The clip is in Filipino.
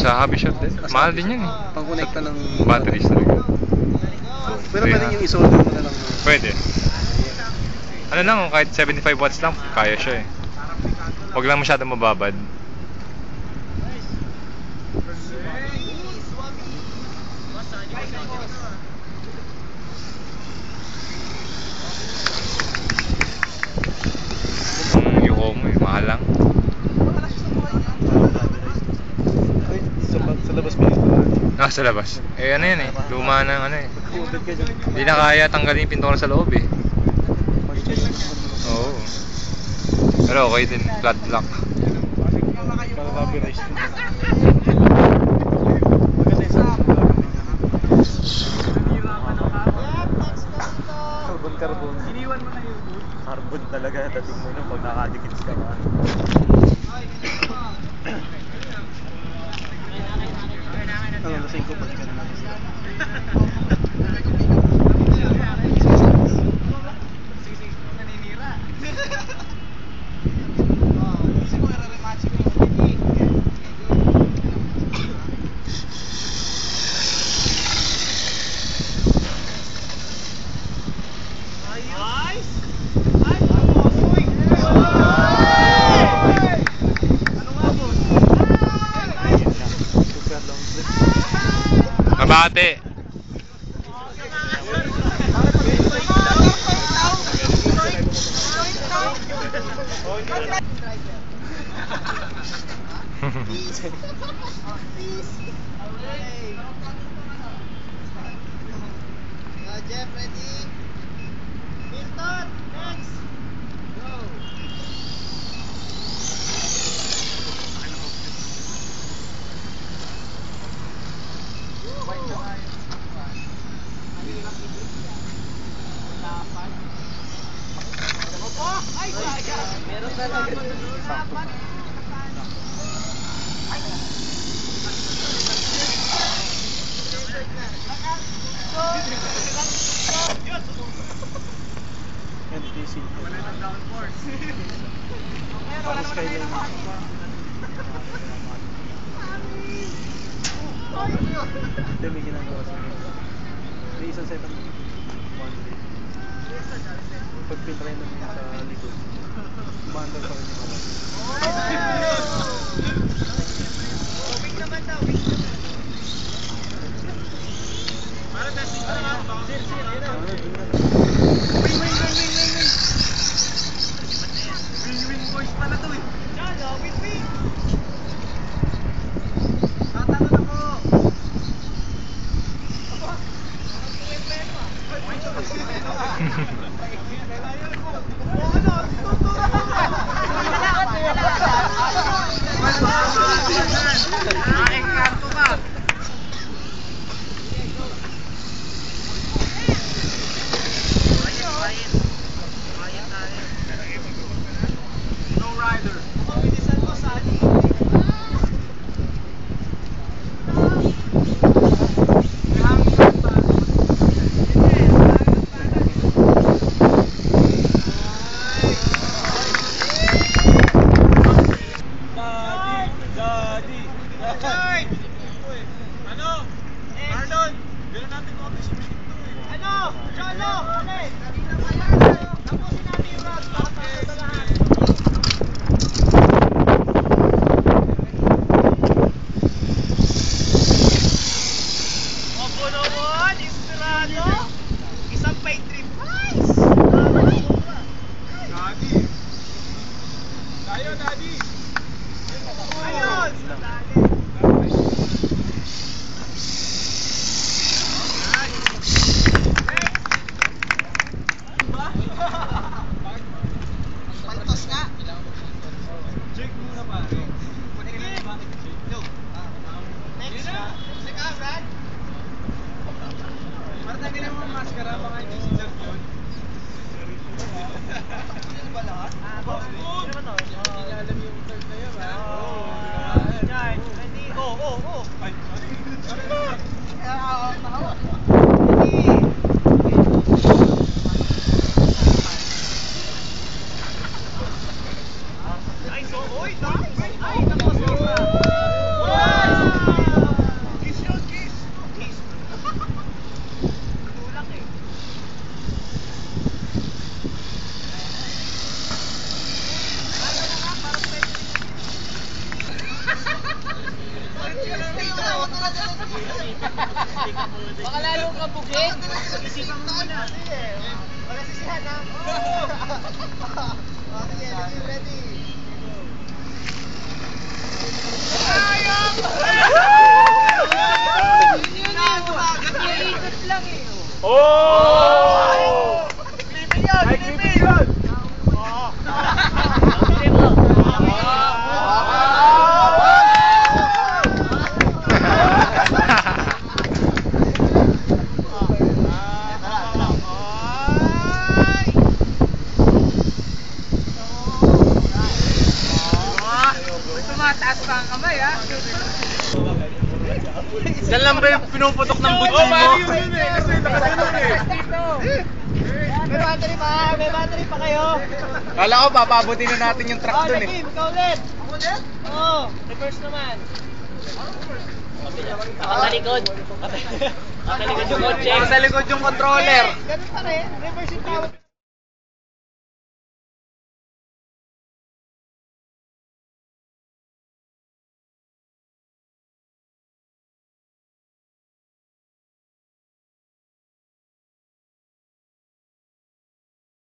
Sa hobby shop din. Mahal din yan eh. Pang-connecta ng batteries talaga. Pero pwede yung isolder mo na lang. Pwede. Ano lang, kahit 75 watts lang, kaya siya eh. Huwag lang masyadong mababad. Yung Omo eh, mahal lang. Sa labas pa yun. Sa labas. Eh ano yan eh, luma ng ano eh. Hindi na kaya tanggalin yung pintura sa loob eh. Oo. Pero okay din, flat lock. Carbon. Iniwan mo na yun. Carbon talaga, dating mo yun pag nakadikit ka ka. Ano, lasing ko pati ka naman. Mabate. Jeff, ready? Milton, next! Go! Meron talaga. NTC. Wala nang downforce. Tapos kailan hindi, may ginagawa sa akin. May isang set up. Pag pinrain namin sa likod, umandar pa rin yung kawan. Wing naman daw, wing naman. Para testing na lang. Wing boys pala to eh. Yan, wing. Tatanong ako. Nice! Baka lalo ka bugin. Isipan mo muna. Wala sisihan ha. Okay, ready. Iikot lang eh. Oh! Clipping yun! Clipping yun! Tumataas pa ang kamay ha. Diyan lang ba yung pinuputok ng butsi mo? May battery pa, may battery pa kayo. Kala ko papabutin na natin yung truck dun eh. Nakim, ikaw ulit. Ako ulit? Oo, reverse naman. Nakalikod. Nakalikod yung kotse. Sa likod yung controller. Ganun pa rin, reverse yung tawag.